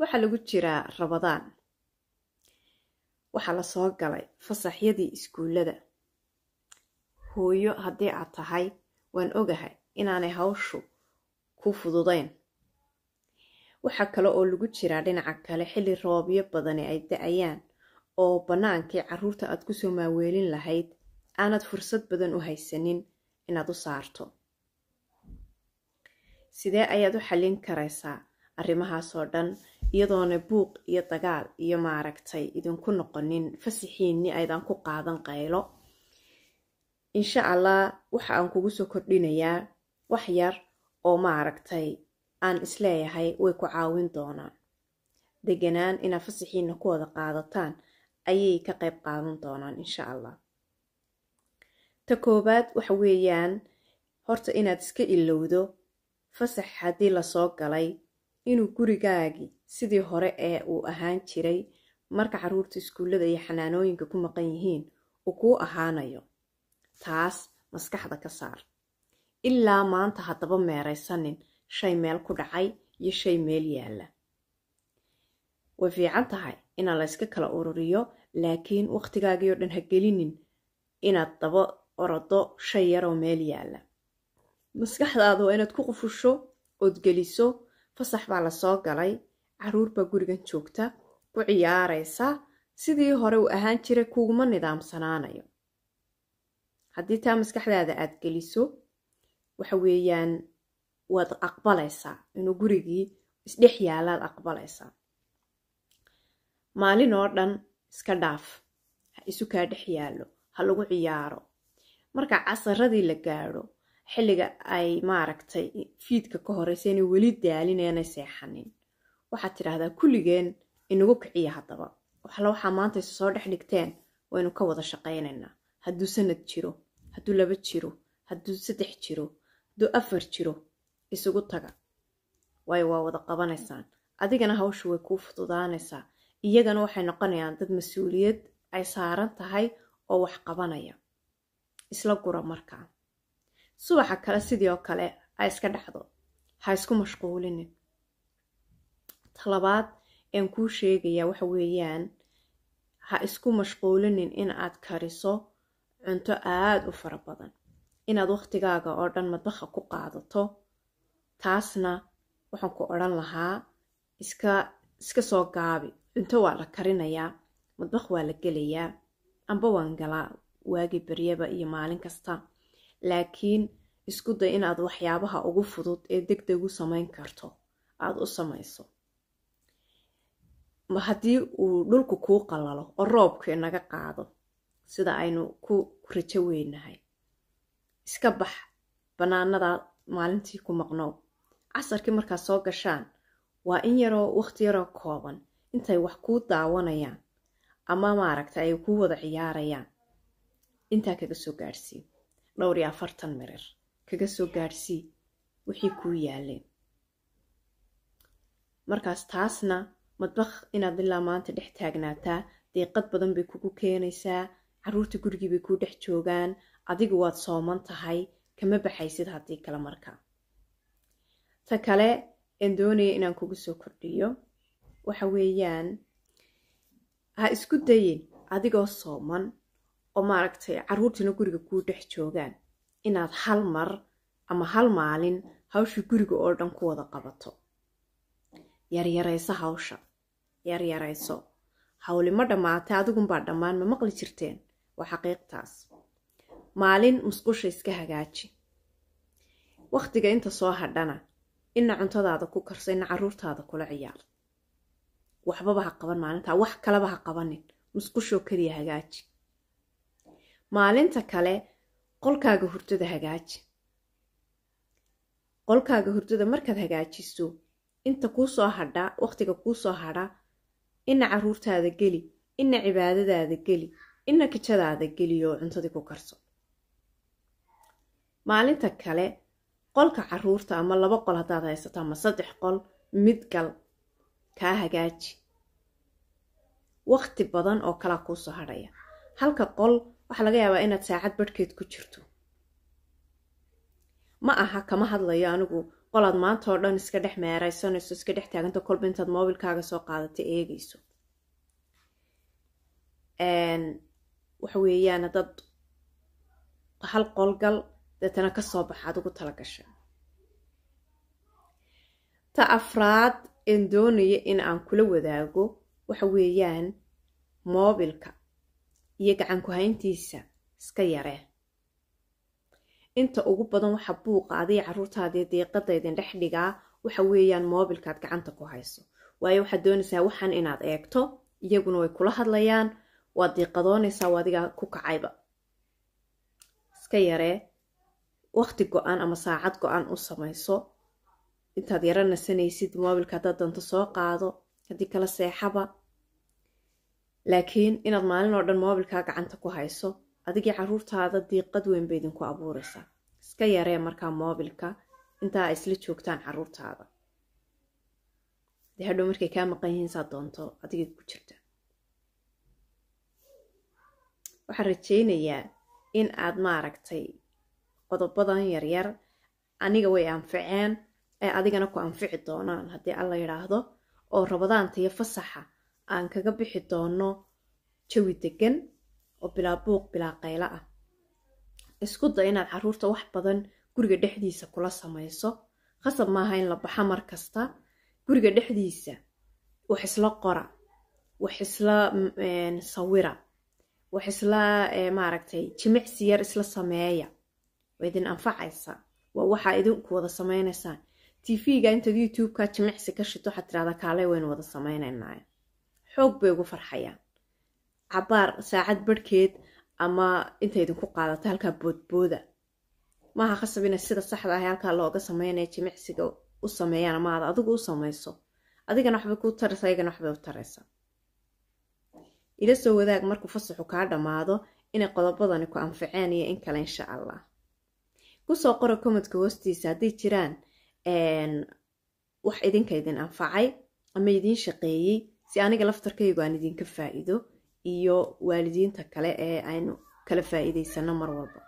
waxaa lagu jiraa Ramadaan. Waxaa la soo galay fasaxyadii iskuulada. Hooyo haddii aad tahay, waan ogahay inaanay hawshu ku fududayn. Waxaa kale oo lagu jiraa dhinaca kale xilli roobyo badani ay da'ayaan oo banaankii carruurta aad ku soo maaweelin lahayd aanad fursad badan u haysanin inaad u saarto. Sidee ayaad u xallin karaysaa arrimahaas oo dhan iyadoona buuq iyo dagaal iyo maaragtay idinku noqonin fasixiinni aydan ku qaadan qaylo? Insha Allah waxa aan kugu soo kordhinayaa wax yar oo maaragtay aan isleeyahay way ku caawin doonaan. Deganaan inaad fasixiinna ku wada qaadataan ayay ka qayb qaadan doonaan insha Allah. Ta koobaad waxa weeyaan horta inaad iska ilowdo fasax haddii la soo galay inuu gurigaagii sidii hore ee uu ahaan jiray marka carruurta iskuulada iyo xanaanooyinka ku maqan yihiin uu kuu ahaanayo. Taas maskaxda ka saar. Ilaa maanta haddaba meeraysanin shay meel ku dhacay iyo shay meel yaalla. Way fiican tahay inaan la iska kala ururiyo, laakiin waqtigaagii oo dhan ha gelinin inaad daba orado shay yar oo meel yaalla. Maskaxdaadu waa inaad ku qufusho ood geliso fasax baa la soo galay, carruur baa gurigan joogta, ku ciyaaraysa, sidii hore uu ahaan jiray kuguma nidaamsanaanayo. Haddii taa maskaxdaada aad geliso, waxa weeyaan waad aqbalaysaa inuu gurigii isdhex yaalaad aqbalaysaa. Maalin oo dhan iska dhaaf, ha isu kaa dhex yaallo, ha lagu ciyaaro. Marka casaradii la gaadho, xilliga ay maaragtay fiidka ka horeysa inay weli daalinayaan ay seexanin, waxaad tidhaahdaa kulligeen inagu kiciya haddaba. Waxaa maanta isu soo dhex dhigteen waynu ka wada shaqaynaynaa. Hadduu sanad jiro, hadduu 2 jiro, hadduu 3 jiro, hadduu 4 jiro, isugu taga. Waayo waa wada qabanaysaan. Adigana hawshu way kuu fududaanaysaa. Iyagana waxay noqonayaan dad mas'uuliyad ay saaran tahay oo wax qabanaya. Isla gura markaa. Subaxa kale sidoo kale ay iska dhacdo. Ha isku mashquulinin. Talabaad aan kuu sheegaya waxa weeyaan ha isku mashquulinin in aad kariso cunto aad u fara badan. Inaad waqtigaaga oo dhan madbaxa ku qaadato. Taasna waxaan ku oran lahaa iska soo gaabi. Cunto waa la karinayaa, madbax waa la gelayaa, amba waan galaa waagi baryaba iyo maalin kasta. Laakiin isku day inaad waxyaabaha ugu fudud ee degdeg u samayn karto aad u samayso. Ma haddii uu dhulku kuu qalalo oo roobku inaga qaado sida aynu ku rajo weynahay, iska bax banaanada maalintii ku maqnow. Casarkii markaa soo gashaan waa in yaroo waqti yaroo kooban intay wax kuu daawanayaan ama maaragtay ay kuu wada ciyaarayaan. Intaa kaga soo gaarsii 40 mirir kaga soo gaarsii wixii kuu yaaleen. Markaas taasna madbax inaad ilaa maanta dhex taagnaataa deeqad badan bay kugu keenaysaa. Carruurta gurigii bay kuu dhex joogaan, adigu waad sooman tahay, kama baxaysid haddii kale markaa. Ta kale aan doonaya inaan kugu soo kordhiyo waxa weeyaan ha isku dayin adigoo sooman oo maaragtay carruurtina guriga kuu dhex joogaan inaad hal mar ama hal maalin hawshii guriga oo dhan ku wada qabato. Yaryarayso hawsha, yaryarayso. Hawli ma dhammaatay, adigunbaa dhammaan ma maqli jirteen. Waa xaqiiqtaas. Maalin musqusha iska hagaaji. Waqtiga inta soo hadhana ina cuntadaada ku karso, ina carruurtaada kula ciyaar. Waxbaba ha qaban maalinta, wax kaleba ha qabanin. Musqushoo kaliya hagaaji. Maalinta kale qolkaaga hurdada hagaaji. Qolkaaga hurdada markaad hagaajiso inta kuu soo hadha, waqtiga kuu soo hadha, ina carruurtaada geli, ina cibaadadaada geli, ina kijadaada geli oo cuntadii ku karso. Maalinta kale qolka carruurta ama 2 qol haddaad haysato ama 3 qol mid gal kaa hagaaji. Waqti badan oo kala kuu soo hadhaya. Halka qol waxa laga yaabaa inaad saacad badhkeed ku jirto. Ma aha kama hadlayo anigu qolaad maanta oo dhan iska dhex meeraysanayso iska dhex taaganta kolba intaad moobilkaaga soo qaadata eegayso waxa weeyaan dad hal qolgal deetana kasoo baxaad ugu tala gasha ta afraad een doonaya in aan kula wadaago waxa weeyaan moobilka iyo gacan ku hayntiisa iska yaree inta ugu badan waxa buuqa adiga carruurtaadii deeqada idin dhex dhigaa waxa weeyaan moobilkaad gacanta ku hayso waayo waxaad doonaysaa waxaan inaad eegto iyaguna way kula hadlayaan waad deeqadoonaysaa adiga ku kacayba iska yaree waqti go-an ama saacad go-an u samayso intaad yara nasanaysid moobilka haddaad doonto soo qaado haddii kala seexaba laakiin inaad maalin oo dhan moobilkaa gacanta ku hayso adigii carruurtaada diiqad weyn bay idinku abuuraysaa iska yaree markaa moobilka intaa ay isla joogtaan carruurtaada dee hadhow markay kaa maqan yihiin saad doonto adigay ku jirta waxaan rajaynayaa in aad maaragtay qodobadan yaryar aniga way anficeen ee adigana ku anfici doonaan haddii alla yidhaahdo oo rabadaanta iyo fasaxa aan kaga bixi doono jawi degan oo bilaa buuq bilaa qaylo ah isku day inaad carruurta wax badan guriga dhexdiisa kula samayso khasab maaha in la baxa mar kasta guriga dhexdiisa wax isla qora wax isla sawira wax isla maaragtay jimicsi yar isla sameeya way idin anfacaysa waa waxaa idinku wada samaynaysaan tv-ga intaad youtube-ka jimicsi ka shito waxaad tirahdaa kaalay waynu wada samaynaynaa xoog bay ugu farxayaan cabaar saacad barhkeed ama inta idinku qaadato halkaa boodbooda maaha khasab inay sida saxda ah halkaa looga sameynaya jimicsiga u sameeyaan ama aad adigu u samayso adigana waxbay kuu taraysa ayagana waxbay u taraysa ila soo wadaag markuu fasaxu kaa dhammaado inay qodobadani ku anficeen iyo in kale insha allah kusoo qora commentka hoostiisa hadday jiraan wax idinka idin anfacay ama idiin shaqeeyey si aniga laftarkaygu aan idinka faa'iido iyo waalidiinta kale ee aynu kala faa'iidaysano mar walba